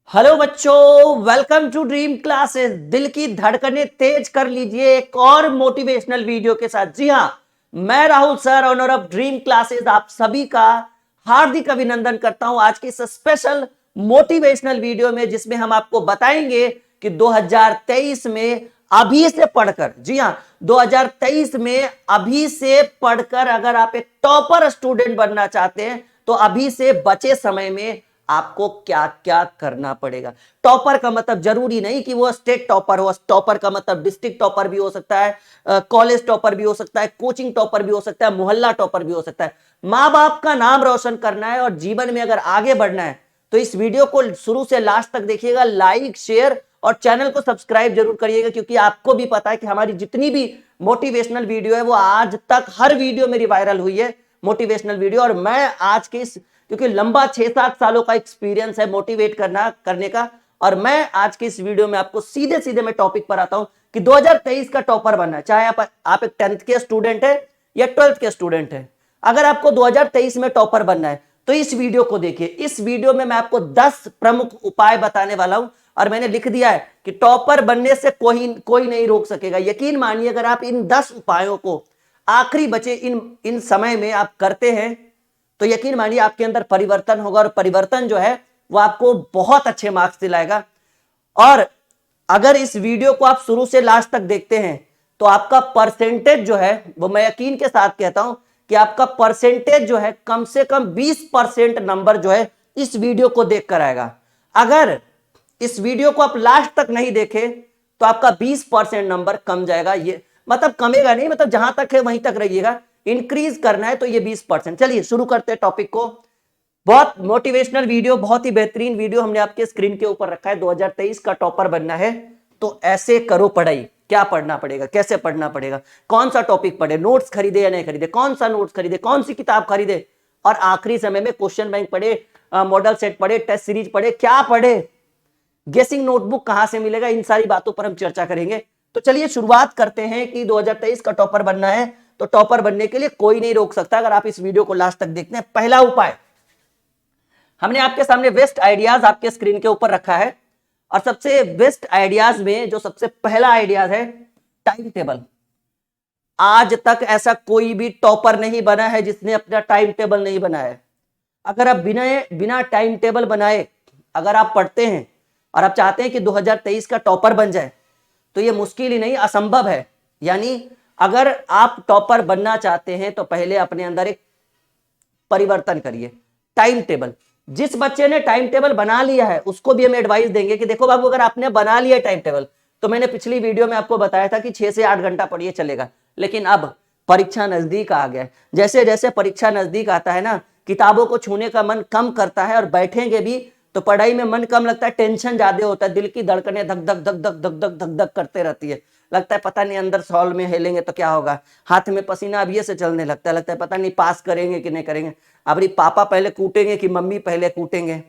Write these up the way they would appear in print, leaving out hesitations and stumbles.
Hello बच्चों, welcome to dream classes. दिल की धड़कनें तेज कर लीजिए एक और मोटिवेशनल वीडियो के साथ। जी हाँ, मैं Rahul sir, owner of Dream Classes, आप सभी का हार्दिक अभिनंदन करता हूं आज की इस स्पेशल मोटिवेशनल वीडियो में, जिसमें हम आपको बताएंगे कि 2023 में अभी से पढ़कर, जी हाँ, 2023 में अभी से पढ़कर अगर आप एक टॉपर स्टूडेंट बनना चाहते हैं तो अभी से बचे समय में आपको क्या क्या करना पड़ेगा। टॉपर का मतलब जरूरी नहीं कि वो स्टेट टॉपर हो। टॉपर का मतलब डिस्ट्रिक्ट टॉपर भी हो सकता है, कॉलेज टॉपर भी हो सकता है, कोचिंग टॉपर भी हो सकता है, मोहल्ला टॉपर भी हो सकता है। मां बाप का नाम रोशन करना है और जीवन में अगर आगे बढ़ना है तो इस वीडियो को शुरू से लास्ट तक देखिएगा, लाइक शेयर और चैनल को सब्सक्राइब जरूर करिएगा, क्योंकि आपको भी पता है कि हमारी जितनी भी मोटिवेशनल वीडियो है वो आज तक हर वीडियो मेरी वायरल हुई है मोटिवेशनल वीडियो। और मैं आज के इस, क्योंकि लंबा 6-7 सालों का एक्सपीरियंस है मोटिवेट करने का, और मैं आज के इस वीडियो में आपको सीधे सीधे मैं टॉपिक पर आता हूं कि 2023 का टॉपर बनना है। चाहे आप एक 10th के स्टूडेंट है या 12th के स्टूडेंट है, अगर आपको 2023 में टॉपर बनना है तो इस वीडियो को देखिए। इस वीडियो में मैं आपको 10 प्रमुख उपाय बताने वाला हूं, और मैंने लिख दिया है कि टॉपर बनने से कोई नहीं रोक सकेगा। यकीन मानिए, अगर आप इन 10 उपायों को आखिरी बचे इन समय में आप करते हैं तो यकीन मानिए आपके अंदर परिवर्तन होगा, और परिवर्तन जो है वो आपको बहुत अच्छे मार्क्स दिलाएगा। और अगर इस वीडियो को आप शुरू से लास्ट तक देखते हैं तो आपका परसेंटेज जो है वो, मैं यकीन के साथ कहता हूं कि आपका परसेंटेज जो है कम से कम 20% नंबर जो है इस वीडियो को देखकर आएगा। अगर इस वीडियो को आप लास्ट तक नहीं देखे तो आपका 20% नंबर कम जाएगा। ये मतलब कमेगा नहीं, मतलब जहां तक है वहीं तक रहिएगा। इंक्रीज करना है तो ये 20%। चलिए शुरू करते हैं टॉपिक को। बहुत मोटिवेशनल वीडियो, बहुत ही बेहतरीन वीडियो हमने आपके स्क्रीन के ऊपर रखा है। 2023 का टॉपर बनना है तो ऐसे करो पढ़ाई। क्या पढ़ना पड़ेगा, कैसे पढ़ना पड़ेगा, कौन सा टॉपिक पढ़े, नोट्स खरीदे या नहीं खरीदे, कौन सा नोट्स खरीदे, कौन सी किताब खरीदे, और आखिरी समय में क्वेश्चन बैंक पढ़े, मॉडल सेट पढ़े, टेस्ट सीरीज पढ़े, क्या पढ़े, गेसिंग नोटबुक कहां से मिलेगा, इन सारी बातों पर हम चर्चा करेंगे। तो चलिए शुरुआत करते हैं कि 2023 का टॉपर बनना है तो टॉपर बनने के लिए कोई नहीं रोक सकता, अगर आप इस वीडियो को लास्ट तक देखते हैं। पहला उपाय हमने आपके सामने बेस्ट आइडियाज आपके स्क्रीन के ऊपर रखा है, और सबसे बेस्ट आइडियाज में जो सबसे पहला आइडियाज है टाइम टेबल। आज तक ऐसा कोई भी टॉपर नहीं बना है जिसने अपना टाइम टेबल नहीं बनाया है। अगर आप बिना बिना टाइम टेबल बनाए अगर आप पढ़ते हैं और आप चाहते हैं कि 2023 का टॉपर बन जाए तो ये मुश्किल ही नहीं, असंभव है। यानी अगर आप टॉपर बनना चाहते हैं तो पहले अपने अंदर एक परिवर्तन करिए, टाइम टेबल। जिस बच्चे ने टाइम टेबल बना लिया है उसको भी हम एडवाइस देंगे कि देखो बाबू, अगर आपने बना लिया टाइम टेबल, तो मैंने पिछली वीडियो में आपको बताया था कि 6 से 8 घंटा पढ़िए चलेगा, लेकिन अब परीक्षा नजदीक आ गया है। जैसे जैसे परीक्षा नजदीक आता है ना, किताबों को छूने का मन कम करता है, और बैठेंगे भी तो पढ़ाई में मन कम लगता है, टेंशन ज्यादा होता है, दिल की धड़कनें धक धक धक धक धक धक धक धक करते रहती है। लगता है पता नहीं अंदर सॉल में हिलेंगे तो क्या होगा, हाथ में पसीना अब ये से चलने लगता है, लगता है पता नहीं पास करेंगे कि नहीं करेंगे। अब पापा पहले कूटेंगे कि मम्मी पहले कूटेंगे,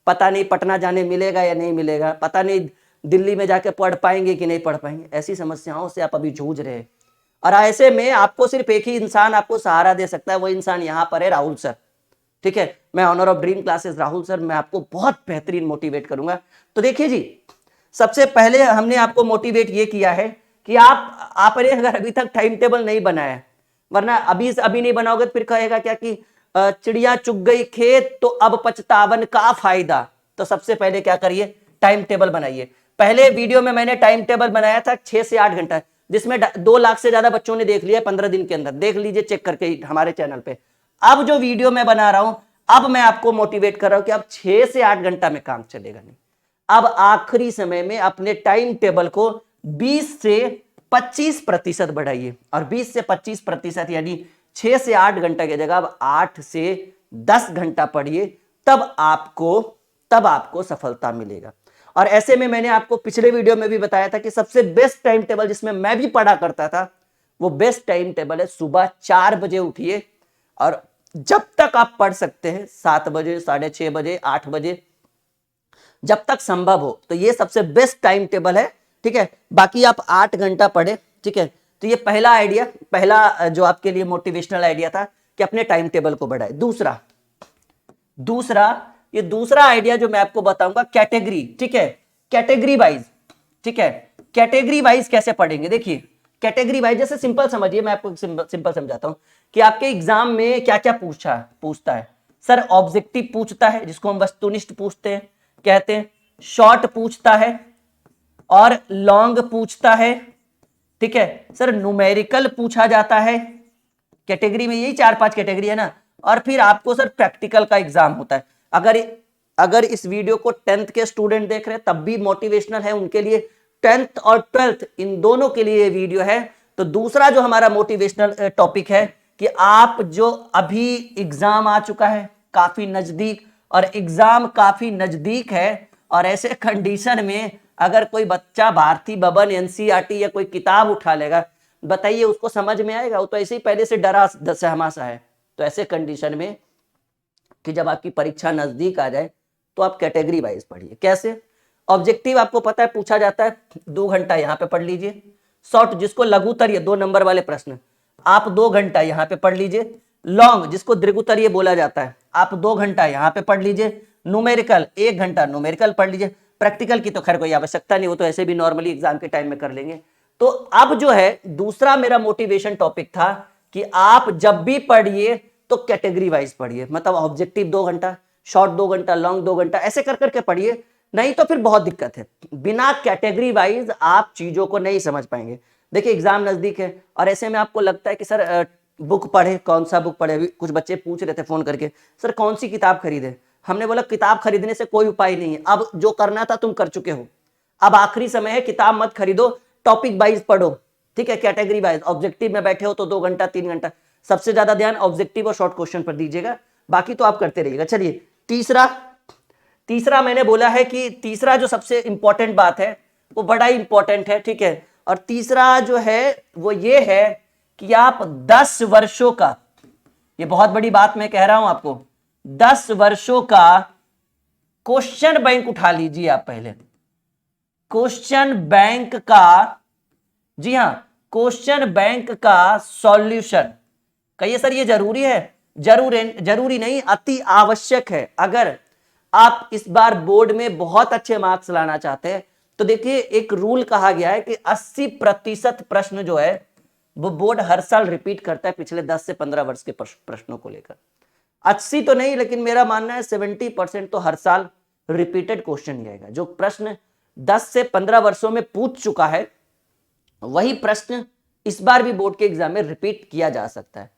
पता नहीं पटना जाने मिलेगा या नहीं मिलेगा, पता नहीं दिल्ली में जाके पढ़ पाएंगे कि नहीं पढ़ पाएंगे। ऐसी समस्याओं से आप अभी जूझ रहे हैं, और ऐसे में आपको सिर्फ एक ही इंसान आपको सहारा दे सकता है, वो इंसान यहाँ पर है राहुल सर। ठीक है, मैं owner of Dream Classes Rahul sir, मैं आपको बहुत बेहतरीन मोटिवेट करूंगा। तो देखिए जी, सबसे पहले हमने आपको मोटिवेट ये किया है कि आपने अगर अभी तक टाइम टेबल नहीं बनाया, वरना अभी नहीं बनाओगे तो फिर कहेगा क्या कि चिड़िया चुग गई खेत तो अब पछतावन का फायदा। तो सबसे पहले क्या करिए, टाइम टेबल बनाइए। पहले वीडियो में मैंने टाइम टेबल बनाया था 6 से 8 घंटा, जिसमें 2 लाख से ज्यादा बच्चों ने देख लिया 15 दिन के अंदर। देख लीजिए, चेक करके हमारे चैनल पे। अब जो वीडियो मैं बना रहा हूं, अब मैं आपको मोटिवेट कर रहा हूं कि अब 6 से 8 घंटा में काम चलेगा नहीं। अब आखिरी समय में अपने टाइम टेबल को 20 से 25% बढ़ाइए, और 20 से 25% यानी 6 से 8 घंटा की जगह अब 8 से 10 घंटा पढ़िए, तब आपको सफलता मिलेगा। और ऐसे में मैंने आपको पिछले वीडियो में भी बताया था कि सबसे बेस्ट टाइम टेबल जिसमें मैं भी पढ़ा करता था, वो बेस्ट टाइम टेबल है सुबह 4 बजे उठिए, और जब तक आप पढ़ सकते हैं 7 बजे, 6:30 बजे, 8 बजे, जब तक संभव हो, तो ये सबसे बेस्ट टाइम टेबल है। ठीक है, बाकी आप 8 घंटा पढ़े। ठीक है, तो ये पहला आइडिया, पहला जो आपके लिए मोटिवेशनल आइडिया था कि अपने टाइम टेबल को बढ़ाए। दूसरा ये दूसरा आइडिया जो मैं आपको बताऊंगा कैटेगरी, ठीक है, कैटेगरी वाइज, ठीक है, कैटेगरी वाइज कैसे पढ़ेंगे। देखिए कैटेगरी वाइज जैसे सिंपल समझिए, मैं आपको सिंपल समझाता हूं कि आपके एग्जाम में क्या क्या पूछता है। सर ऑब्जेक्टिव पूछता है जिसको हम वस्तुनिष्ठ पूछते हैं कहते हैं, शॉर्ट पूछता है और लॉन्ग पूछता है, ठीक है। सर न्यूमेरिकल पूछा जाता है, कैटेगरी में यही 4-5 कैटेगरी है ना। और फिर आपको सर प्रैक्टिकल का एग्जाम होता है। अगर इस वीडियो को 10th के स्टूडेंट देख रहे हैं तब भी मोटिवेशनल है उनके लिए, 10th और 12th इन दोनों के लिए ये वीडियो है। तो दूसरा जो हमारा मोटिवेशनल टॉपिक है कि आप जो अभी एग्जाम आ चुका है काफी नजदीक, और एग्जाम काफी नजदीक है, और ऐसे कंडीशन में अगर कोई बच्चा भारती भवन एनसीईआरटी या कोई किताब उठा लेगा, बताइए उसको समझ में आएगा? वो तो ऐसे ही पहले से डरा सहमा सा है। तो ऐसे कंडीशन में कि जब आपकी परीक्षा नजदीक आ जाए तो आप कैटेगरी वाइज पढ़िए। कैसे? ऑब्जेक्टिव आपको पता है पूछा जाता है, 2 घंटा यहाँ पे पढ़ लीजिए। शॉर्ट जिसको लघुत्तरीय 2 नंबर वाले प्रश्न आप 2 घंटा यहाँ पे पढ़ लीजिए। लॉन्ग जिसको दीर्घोत्तरीय बोला जाता है आप 2 घंटा यहाँ पे पढ़ लीजिए। न्यूमेरिकल 1 घंटा न्यूमेरिकल पढ़ लीजिए। प्रैक्टिकल की तो खैर कोई आवश्यकता नहीं, वो तो ऐसे भी नॉर्मली एग्जाम के टाइम में कर लेंगे। तो अब जो है दूसरा मेरा मोटिवेशन टॉपिक था कि आप जब भी पढ़िए तो कैटेगरी वाइज पढ़िए, मतलब ऑब्जेक्टिव 2 घंटा, शॉर्ट 2 घंटा, लॉन्ग 2 घंटा, ऐसे कर करके पढ़िए, नहीं तो फिर बहुत दिक्कत है। बिना कैटेगरी वाइज आप चीजों को नहीं समझ पाएंगे। देखिए एग्जाम नजदीक है और ऐसे में आपको लगता है कि सर बुक पढ़े, कौन सा बुक पढ़े। अभी कुछ बच्चे पूछ रहे थे फोन करके, सर कौन सी किताब खरीदे। हमने बोला किताब खरीदने से कोई उपाय नहीं है, अब जो करना था तुम कर चुके हो, अब आखिरी समय है, किताब मत खरीदो, टॉपिक वाइज पढ़ो, ठीक है, कैटेगरी वाइज। ऑब्जेक्टिव में बैठे हो तो 2 घंटा 3 घंटा, सबसे ज्यादा ध्यान ऑब्जेक्टिव और शॉर्ट क्वेश्चन पर दीजिएगा, बाकी तो आप करते रहिएगा। चलिए तीसरा मैंने बोला है कि तीसरा जो सबसे इंपॉर्टेंट बात है वो बड़ा ही इंपॉर्टेंट है, ठीक है। और तीसरा जो है वो ये है कि आप 10 वर्षों का, ये बहुत बड़ी बात मैं कह रहा हूं आपको, 10 वर्षों का क्वेश्चन बैंक उठा लीजिए आप पहले। क्वेश्चन बैंक का, जी हां, क्वेश्चन बैंक का सॉल्यूशन। कहिए सर ये जरूरी है? जरूरी नहीं, अति आवश्यक है। अगर आप इस बार बोर्ड में बहुत अच्छे मार्क्स लाना चाहते हैं तो देखिए एक रूल कहा गया है कि 80% प्रश्न जो है वो बोर्ड हर साल रिपीट करता है पिछले 10 से 15 वर्ष के प्रश्नों को लेकर। 80 तो नहीं, लेकिन मेरा मानना है 70% तो हर साल रिपीटेड क्वेश्चन ही आएगा। जो प्रश्न 10 से 15 वर्षों में पूछ चुका है वही प्रश्न इस बार भी बोर्ड के एग्जाम में रिपीट किया जा सकता है।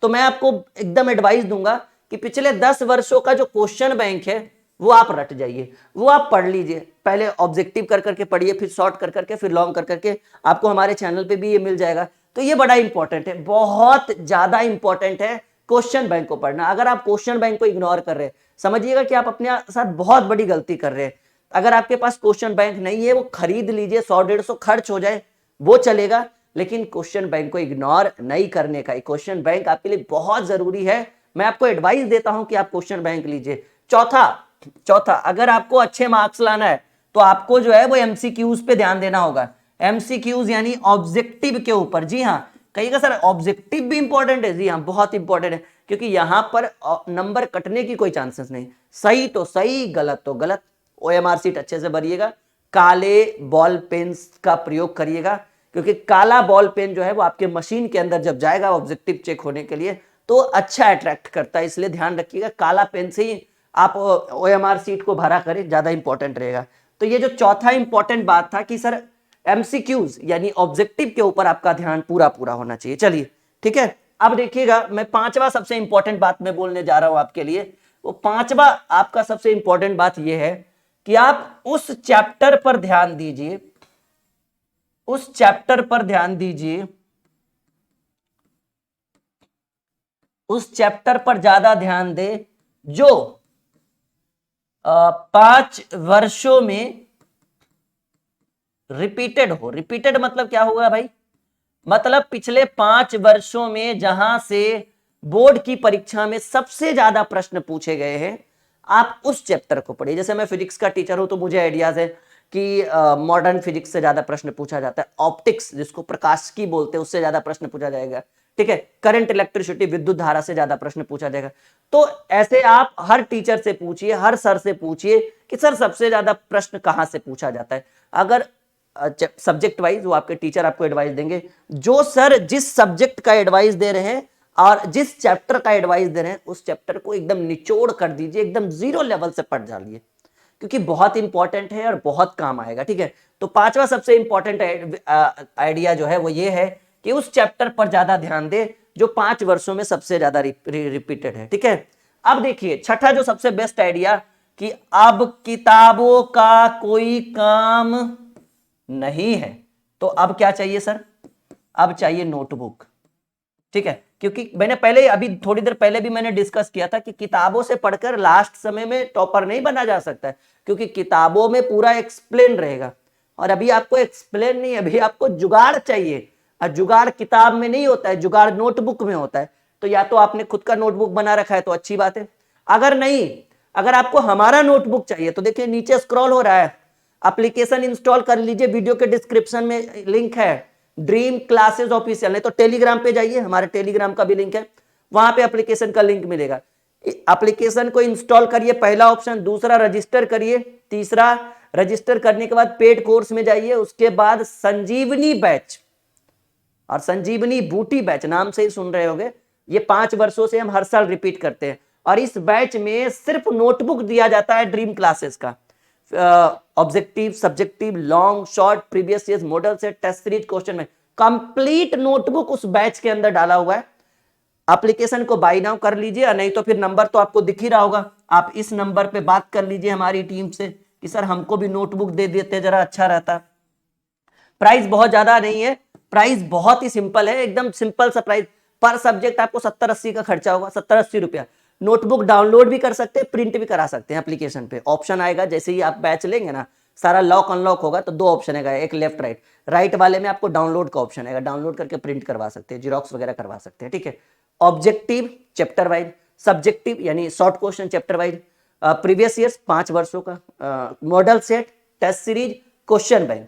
तो मैं आपको एकदम एडवाइस दूंगा कि पिछले 10 वर्षों का जो क्वेश्चन बैंक है वो आप रट जाइए, वो आप पढ़ लीजिए। पहले ऑब्जेक्टिव कर करके पढ़िए, फिर शॉर्ट कर करके, फिर लॉन्ग कर करके। आपको हमारे चैनल पे भी ये मिल जाएगा। तो ये बड़ा इंपॉर्टेंट है, बहुत ज्यादा इंपॉर्टेंट है क्वेश्चन बैंक को पढ़ना। अगर आप क्वेश्चन बैंक को इग्नोर कर रहे हैं, समझिएगा कि आप अपने साथ बहुत बड़ी गलती कर रहे हैं। अगर आपके पास क्वेश्चन बैंक नहीं है, वो खरीद लीजिए, 100-150 खर्च हो जाए वो चलेगा, लेकिन क्वेश्चन बैंक को इग्नोर नहीं करने का। क्वेश्चन बैंक आपके लिए बहुत जरूरी है। मैं आपको एडवाइस देता हूं कि आप क्वेश्चन बैंक लीजिए। चौथा, अगर आपको अच्छे मार्क्स लाना है तो आपको जो है वो एमसीक्यूज पे ध्यान देना होगा। एमसीक्यूज यानी ऑब्जेक्टिव के ऊपर। जी हाँ, कहिएगा सर ऑब्जेक्टिव भी इंपॉर्टेंट है। जी हाँ, बहुत इंपॉर्टेंट है, क्योंकि यहां पर नंबर कटने की कोई चांसेस नहीं। सही तो सही, गलत तो गलत। ओएमआर सीट अच्छे से भरिएगा, काले बॉल पेन का प्रयोग करिएगा, क्योंकि काला बॉल पेन जो है वो आपके मशीन के अंदर जब जाएगा ऑब्जेक्टिव चेक होने के लिए तो अच्छा अट्रैक्ट करता है। इसलिए ध्यान रखिएगा, काला पेन से ही आप ओएमआर सीट को भरा करें, ज्यादा इंपॉर्टेंट रहेगा। तो ये जो चौथा इंपॉर्टेंट बात था कि सर एमसीक्यूज यानी ऑब्जेक्टिव के ऊपर आपका ध्यान पूरा होना चाहिए। चलिए ठीक है, अब देखिएगा मैं 5वां सबसे इंपॉर्टेंट बात मैं बोलने जा रहा हूं आपके लिए। वो 5वां आपका सबसे इंपॉर्टेंट बात यह है कि आप उस चैप्टर पर ध्यान दीजिए, उस चैप्टर पर ध्यान दीजिए, उस चैप्टर पर ज्यादा ध्यान दे जो 5 वर्षों में रिपीटेड हो। रिपीटेड मतलब क्या होगा भाई? मतलब पिछले 5 वर्षों में जहां से बोर्ड की परीक्षा में सबसे ज्यादा प्रश्न पूछे गए हैं, आप उस चैप्टर को पढ़िए। जैसे मैं फिजिक्स का टीचर हूं तो मुझे आइडियाज है कि मॉडर्न फिजिक्स से ज्यादा प्रश्न पूछा जाता है। ऑप्टिक्स जिसको प्रकाशिकी बोलते हैं उससे ज्यादा प्रश्न पूछा जाएगा। ठीक है। करंट इलेक्ट्रिसिटी, विद्युत धारा से ज्यादा प्रश्न पूछा जाएगा। तो ऐसे आप हर टीचर से पूछिए, हर सर से पूछिए कि सर सबसे ज्यादा प्रश्न कहां से पूछा जाता है। अगर सब्जेक्ट वाइज वो आपके टीचर आपको एडवाइस देंगे, जो सर जिस सब्जेक्ट का एडवाइस दे रहे हैं और जिस चैप्टर का एडवाइस दे रहे हैं उस चैप्टर को एकदम निचोड़ कर दीजिए, एकदम जीरो लेवल से पढ़ डालिए, क्योंकि बहुत इंपॉर्टेंट है और बहुत काम आएगा, ठीक है। तो पांचवा सबसे इंपॉर्टेंट आइडिया जो है वो ये है कि उस चैप्टर पर ज्यादा ध्यान दे जो 5 वर्षों में सबसे ज्यादा रिपीटेड है, ठीक है। अब देखिए छठा जो सबसे बेस्ट आइडिया कि अब किताबों का कोई काम नहीं है, तो अब क्या चाहिए सर, अब चाहिए नोटबुक, ठीक है। क्योंकि मैंने पहले अभी थोड़ी देर पहले भी मैंने डिस्कस किया था कि किताबों से पढ़कर लास्ट समय में टॉपर नहीं बना जा सकता है, क्योंकि किताबों में पूरा एक्सप्लेन रहेगा और अभी आपको एक्सप्लेन नहीं, अभी आपको जुगाड़ चाहिए, और जुगाड़ किताब में नहीं होता है, जुगाड़ नोटबुक में होता है। तो या तो आपने खुद का नोटबुक बना रखा है तो अच्छी बात है, अगर नहीं, अगर आपको हमारा नोटबुक चाहिए तो देखिए नीचे स्क्रॉल हो रहा है, एप्लीकेशन इंस्टॉल कर लीजिए, वीडियो के डिस्क्रिप्शन में लिंक है, ड्रीम क्लासेस ऑफिशियल, नहीं तो टेलीग्राम पे जाइए, हमारे टेलीग्राम का भी लिंक है, वहां पे एप्लीकेशन का लिंक मिलेगा। एप्लीकेशन को इंस्टॉल करिए, पहला ऑप्शन, दूसरा रजिस्टर करिए, तीसरा रजिस्टर करने के बाद पेड कोर्स में जाइए, उसके बाद संजीवनी बैच और संजीवनी बूटी बैच, नाम से ही सुन रहे होंगे, ये 5 वर्षों से हम हर साल रिपीट करते हैं और इस बैच में सिर्फ नोटबुक दिया जाता है ड्रीम क्लासेस का, objective, subjective, long, short, previous year model से टेस्ट सीरीज क्वेश्चन में कंप्लीट नोटबुक उस बैच के अंदर डाला हुआ है। एप्लीकेशन को बाय नाउ कर लीजिए, नहीं तो फिर नंबर तो आपको दिख ही रहा होगा, आप इस नंबर पे बात कर लीजिए हमारी टीम से कि सर हमको भी नोटबुक दे देते जरा अच्छा रहता। प्राइस बहुत ज्यादा नहीं है, प्राइस बहुत ही सिंपल है, एकदम सिंपल सा प्राइस, पर सब्जेक्ट आपको 70-80 का खर्चा होगा, 70-80 रुपया। नोटबुक डाउनलोड भी कर सकते हैं, प्रिंट भी करा सकते हैं, एप्लीकेशन पे ऑप्शन आएगा, जैसे ही आप बैच लेंगे ना सारा लॉक अनलॉक होगा तो 2 ऑप्शन आएगा, एक लेफ्ट राइट, राइट वाले में आपको डाउनलोड का ऑप्शन आएगा, डाउनलोड करके प्रिंट करवा सकते हैं, जीरोक्स वगैरह करवा सकते हैं, ठीक है। ऑब्जेक्टिव चैप्टर वाइज, सब्जेक्टिव यानी short question chapter wise, previous years 5 वर्षों का, model set, test series, question bank,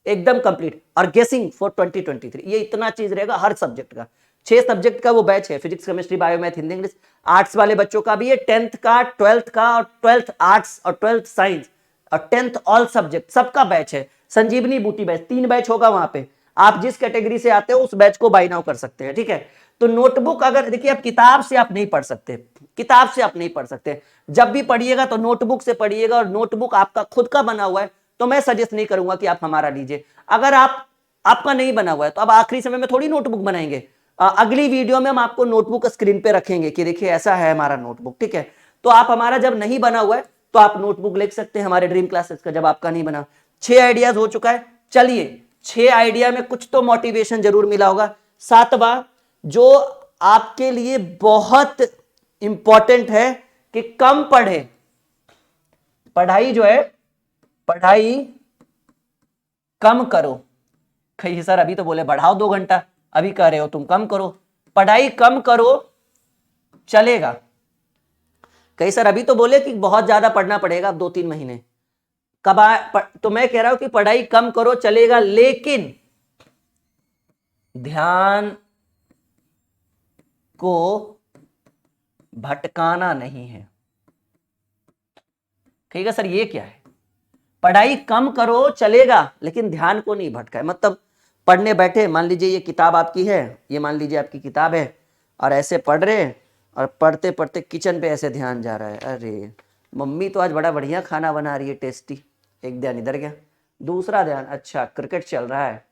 एकदम कंप्लीट, और गेसिंग फॉर 2023, ये इतना चीज रहेगा हर सब्जेक्ट का। 6 सब्जेक्ट का वो बैच है, physics, chemistry, bio, math, Hindi, English. Arts वाले बच्चों का भी है, 10th का, 12th का, और 12th आर्ट्स और 12th साइंस और 10th ऑल सब्जेक्ट सबका बैच है। संजीवनी बूटी बैच 3 बैच होगा, वहां पे आप जिस कैटेगरी से आते हो उस बैच को बाय नाउ कर सकते हैं, ठीक है। तो नोटबुक, अगर देखिए आप किताब से आप नहीं पढ़ सकते, किताब से आप नहीं पढ़ सकते, जब भी पढ़िएगा तो नोटबुक से पढ़िएगा, और नोटबुक आपका खुद का बना हुआ है तो मैं सजेस्ट नहीं करूंगा कि आप हमारा लीजिए। अगर आपका नहीं बना हुआ है तो अब आखिरी समय में थोड़ी नोटबुक बनाएंगे, अगली वीडियो में हम आपको नोटबुक स्क्रीन पे रखेंगे कि देखिए ऐसा है हमारा नोटबुक, ठीक है। तो आप हमारा जब नहीं बना हुआ है तो आप नोटबुक लिख सकते हैं हमारे ड्रीम क्लासेस का, जब आपका नहीं बना। 6 आइडियाज हो चुका है, चलिए 6 आइडिया में कुछ तो मोटिवेशन जरूर मिला होगा। 7वां जो आपके लिए बहुत इंपॉर्टेंट है कि कम पढ़े, पढ़ाई जो है, पढ़ाई कम करो। कहीं सर अभी तो बोले बढ़ाओ 2 घंटा, अभी कह रहे हो तुम कम करो, पढ़ाई कम करो चलेगा। कहीं सर अभी तो बोले कि बहुत ज्यादा पढ़ना पड़ेगा अब 2-3 महीने, तो मैं कह रहा हूं कि पढ़ाई कम करो चलेगा, लेकिन ध्यान को भटकाना नहीं है। कहिएगा सर ये क्या है, पढ़ाई कम करो चलेगा लेकिन ध्यान को नहीं भटकाए, मतलब पढ़ने बैठे, मान लीजिए ये किताब आपकी है, ये मान लीजिए आपकी किताब है और ऐसे पढ़ रहे हैं और पढ़ते पढ़ते किचन पे ऐसे ध्यान जा रहा है, अरे मम्मी तो आज बड़ा बढ़िया खाना बना रही है, टेस्टी, एक ध्यान इधर गया, दूसरा ध्यान अच्छा क्रिकेट चल रहा है,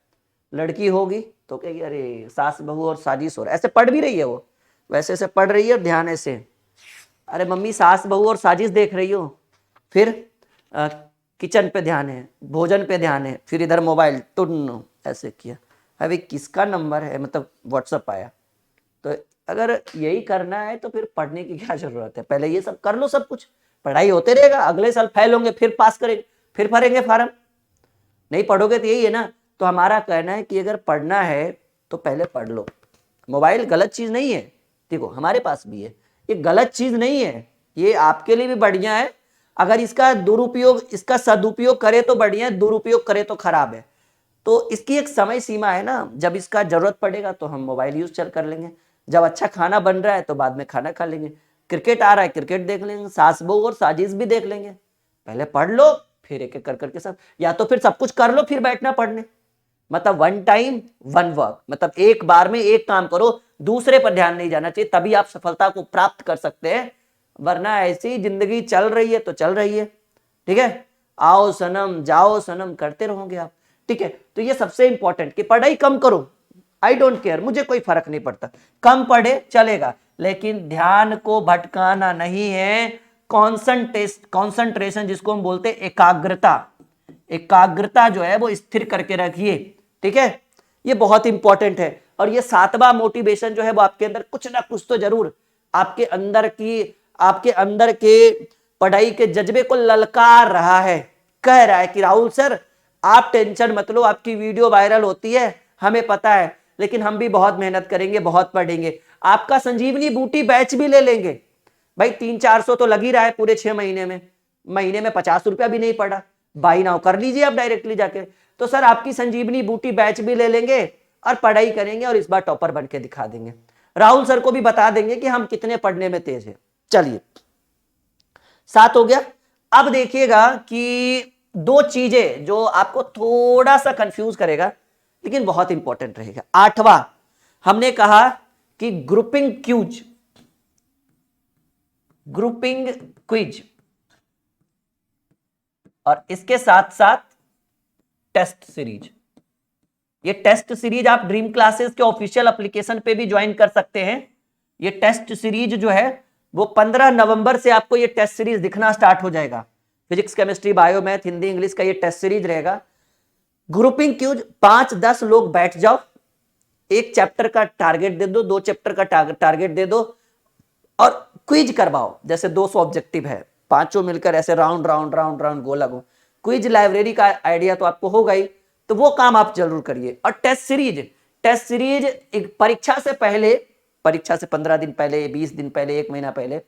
लड़की होगी तो कहेगी अरे सास बहू और साजिश हो रहा है, ऐसे पढ़ भी रही है वो, वैसे ऐसे पढ़ रही है और ध्यान ऐसे, अरे मम्मी सास बहू और साजिश देख रही हो, फिर किचन पे ध्यान है, भोजन पे ध्यान है, फिर इधर मोबाइल टुन ऐसे किया, अभी किसका नंबर है, मतलब व्हाट्सएप आया। तो अगर यही करना है तो फिर पढ़ने की क्या जरूरत है, पहले ये सब कर लो, सब कुछ पढ़ाई होते रहेगा, अगले साल फेल होंगे फिर पास करेंगे, फिर भरेंगे फार्म, नहीं पढ़ोगे तो यही है ना। तो हमारा कहना है कि अगर पढ़ना है तो पहले पढ़ लो। मोबाइल गलत चीज नहीं है, देखो हमारे पास भी है, ये गलत चीज नहीं है, ये आपके लिए भी बढ़िया है, अगर इसका दुरुपयोग, इसका सदुपयोग करे तो बढ़िया है, दुरुपयोग करे तो खराब है। तो इसकी एक समय सीमा है ना, जब इसका जरूरत पड़ेगा तो हम मोबाइल यूज चल कर लेंगे, जब अच्छा खाना बन रहा है तो बाद में खाना खा लेंगे, क्रिकेट आ रहा है क्रिकेट देख लेंगे, सास बहू और साजिश भी देख लेंगे। पहले पढ़ लो, फिर एक एक कर करके सब, या तो फिर सब कुछ कर लो फिर बैठना पढ़ने। मतलब वन टाइम वन वर्क, मतलब एक बार में एक काम करो, दूसरे पर ध्यान नहीं जाना चाहिए, तभी आप सफलता को प्राप्त कर सकते हैं। वरना ऐसी जिंदगी चल रही है तो चल रही है, ठीक है, आओ सनम जाओ सनम करते रहोगे आप, ठीक है। तो ये सबसे इंपॉर्टेंट कि पढ़ाई कम करो, आई डोंट केयर, मुझे कोई फर्क नहीं पड़ता, कम पढ़े चलेगा, लेकिन ध्यान को भटकाना नहीं है। कॉन्सेंट्रेशन जिसको हम बोलते हैं एकाग्रता, एकाग्रता जो है वो स्थिर करके रखिए, ठीक है, ये बहुत इंपॉर्टेंट है। और ये 7वां मोटिवेशन जो है वो आपके अंदर कुछ ना कुछ तो जरूर आपके अंदर के पढ़ाई के जज्बे को ललकार रहा है, कह रहा है कि राहुल सर आप टेंशन मत लो, आपकी वीडियो वायरल होती है हमें पता है, लेकिन हम भी बहुत मेहनत करेंगे, बहुत पढ़ेंगे, आपका संजीवनी बूटी बैच भी ले लेंगे। भाई 300-400 तो लग ही रहा है पूरे 6 महीने में, महीने में 50 रुपया भी नहीं पड़ा, बाई नाउ कर लीजिए आप डायरेक्टली जाके। तो सर आपकी संजीवनी बूटी बैच भी ले लेंगे और पढ़ाई करेंगे और इस बार टॉपर बन के दिखा देंगे, राहुल सर को भी बता देंगे कि हम कितने पढ़ने में तेज है। चलिए 7 हो गया। अब देखिएगा कि 2 चीजें जो आपको थोड़ा सा कंफ्यूज करेगा लेकिन बहुत इंपॉर्टेंट रहेगा। 8वां हमने कहा कि ग्रुपिंग क्विज और इसके साथ साथ टेस्ट सीरीज। ये टेस्ट सीरीज आप ड्रीम क्लासेस के ऑफिशियल एप्लीकेशन पे भी ज्वाइन कर सकते हैं। ये टेस्ट सीरीज जो है वो 15 नवंबर से आपको ये टेस्ट सीरीज दिखना स्टार्ट हो जाएगा। Physics chemistry bio math Hindi English का ये टेस्ट सीरीज रहेगा। ग्रुपिंग क्यूज 5-10 लोग बैठ जाओ, एक चैप्टर का टारगेट दे दो, 2 चैप्टर का टारगेट दे दो और क्विज करवाओ। जैसे 200 ऑब्जेक्टिव है, 5 मिलकर ऐसे राउंड राउंड राउंड राउंड गोला गो। क्विज लाइब्रेरी का आइडिया तो आपको होगा ही, तो वो काम आप जरूर करिए। और टेस्ट सीरीज एक परीक्षा से पहले, परीक्षा से 15 दिन पहले, 20 दिन पहले, 1 महीना पहले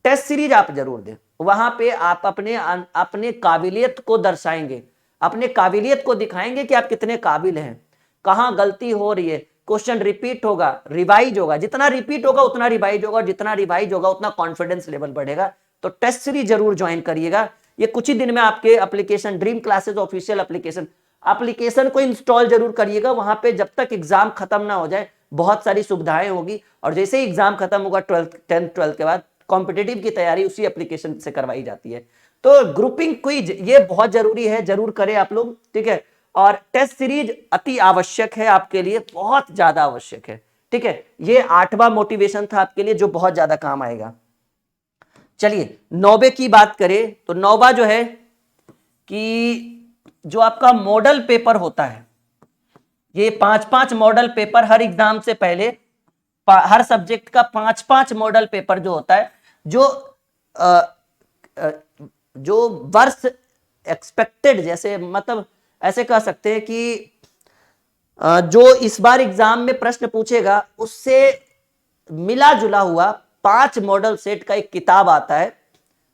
टेस्ट सीरीज आप जरूर दें। वहां पे आप अपने काबिलियत को दर्शाएंगे, अपने काबिलियत को दिखाएंगे कि आप कितने काबिल हैं, कहां गलती हो रही है। क्वेश्चन रिपीट होगा, रिवाइज होगा, जितना रिपीट होगा उतना रिवाइज होगा, और जितना रिवाइज होगा उतना कॉन्फिडेंस लेवल बढ़ेगा। तो टेस्ट सीरीज जरूर ज्वाइन करिएगा। ये कुछ ही दिन में आपके application dream classes official application को इंस्टॉल जरूर करिएगा। वहां पे जब तक एग्जाम खत्म ना हो जाए बहुत सारी सुविधाएं होगी, और जैसे ही एग्जाम खत्म होगा 10th 12th के बाद कॉम्पिटिटिव की तैयारी उसी एप्लीकेशन से करवाई जाती है। तो ग्रुपिंग क्विज ये बहुत जरूरी है, जरूर करें आप लोग, ठीक है। और टेस्ट सीरीज अति आवश्यक है आपके लिए, बहुत ज्यादा आवश्यक है, ठीक है। ये 8वां मोटिवेशन था आपके लिए जो बहुत ज्यादा काम आएगा। चलिए 9वें की बात करें तो 9वां जो है कि जो आपका मॉडल पेपर होता है, ये 5-5 मॉडल पेपर हर एग्जाम से पहले, हर सब्जेक्ट का 5-5 मॉडल पेपर जो होता है, जो वर्ष एक्सपेक्टेड, जैसे मतलब ऐसे कह सकते हैं कि जो इस बार एग्जाम में प्रश्न पूछेगा उससे मिला जुला हुआ 5 मॉडल सेट का एक किताब आता है।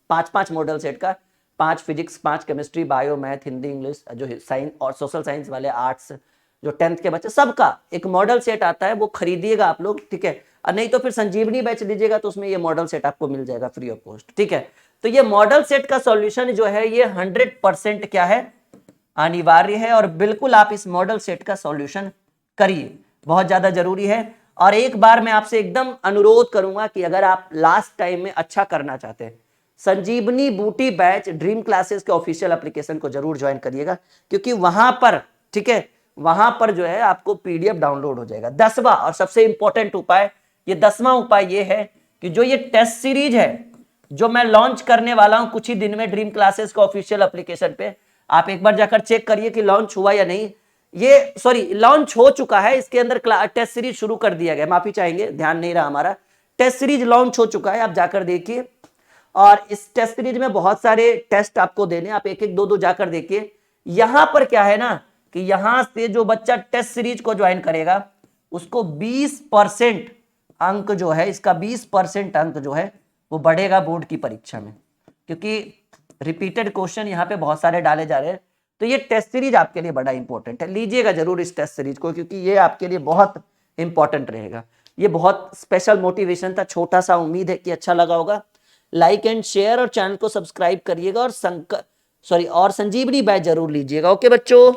5-5 मॉडल सेट का, 5 physics, 5 chemistry, bio math Hindi English, जो साइंस और सोशल साइंस वाले, आर्ट्स, जो 10th के बच्चे, सबका एक मॉडल सेट आता है, वो खरीदिएगा आप लोग, ठीक है। और नहीं तो फिर संजीवनी बैच लीजिएगा तो उसमें ये मॉडल सेट आपको मिल जाएगा फ्री ऑफ कॉस्ट, ठीक है। तो ये मॉडल सेट का सॉल्यूशन जो है ये 100% क्या है, अनिवार्य है, और बिल्कुल आप इस मॉडल सेट का सॉल्यूशन करिए, बहुत ज्यादा जरूरी है। और एक बार मैं आपसे एकदम अनुरोध करूंगा कि अगर आप लास्ट टाइम में अच्छा करना चाहते हैं, संजीवनी बूटी बैच ड्रीम क्लासेस के ऑफिशियल एप्लीकेशन को जरूर ज्वाइन करिएगा, क्योंकि वहां पर, ठीक है, वहां पर जो है आपको पीडीएफ डाउनलोड हो जाएगा। 10वां और सबसे इंपॉर्टेंट उपाय, ये 10वां उपाय ये है कि जो ये टेस्ट सीरीज है जो मैं लॉन्च करने वाला हूं कुछ ही दिन में ड्रीम क्लासेस के ऑफिशियल एप्लीकेशन पे, आप एक बार जाकर चेक करिए कि लॉन्च हुआ या नहीं। ये सॉरी लॉन्च हो चुका है, इसके अंदर टेस्ट सीरीज शुरू कर दिया गया, माफी चाहेंगे ध्यान नहीं रहा हमारा, टेस्ट सीरीज लॉन्च हो चुका है, आप जाकर देखिए। और इस टेस्ट सीरीज में बहुत सारे टेस्ट आपको देने, आप एक एक दो दो जाकर देखिए। यहां पर क्या है ना कि यहां से जो बच्चा टेस्ट सीरीज को ज्वाइन करेगा उसको 20% अंक जो है, इसका 20% अंक जो है वो बढ़ेगा बोर्ड की परीक्षा में, क्योंकि रिपीटेड क्वेश्चन यहाँ पे बहुत सारे डाले जा रहे हैं। तो ये टेस्ट सीरीज आपके लिए बड़ा इंपॉर्टेंट है, लीजिएगा जरूर इस टेस्ट सीरीज को, क्योंकि ये आपके लिए बहुत इंपॉर्टेंट रहेगा। ये बहुत स्पेशल मोटिवेशन था, छोटा सा, उम्मीद है कि अच्छा लगा होगा। लाइक एंड शेयर और चैनल को सब्सक्राइब करिएगा और संजीवनी बैच जरूर लीजिएगा। ओके बच्चों।